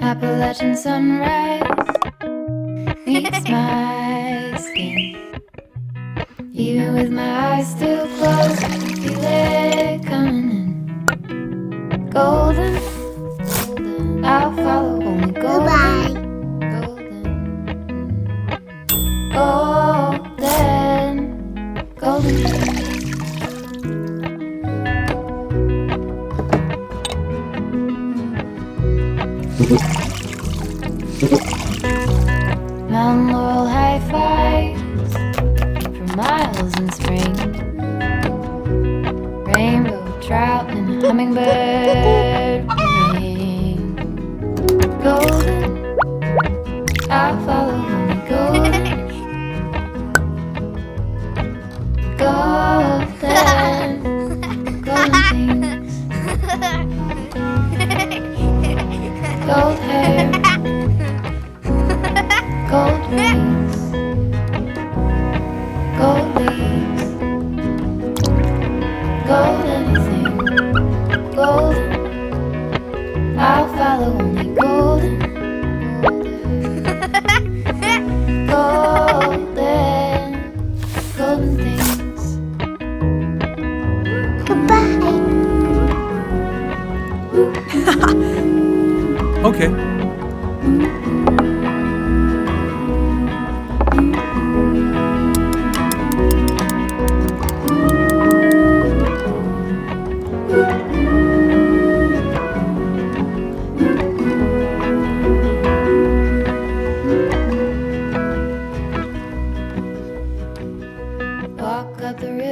Appalachian sunrise meets my skin. Even with my eyes still closed, I can feel it coming in. Golden, I'll follow only golden. Golden, golden. Mountain laurel high fives for miles in spring. Rainbow trout and hummingbird wing. Golden, I'll follow only golden. Golden, golden things. Gold hair, gold rings, gold leaves, gold anything, golden. I'll follow only golden, golden, golden things. Goodbye. Okay. Walk up the river.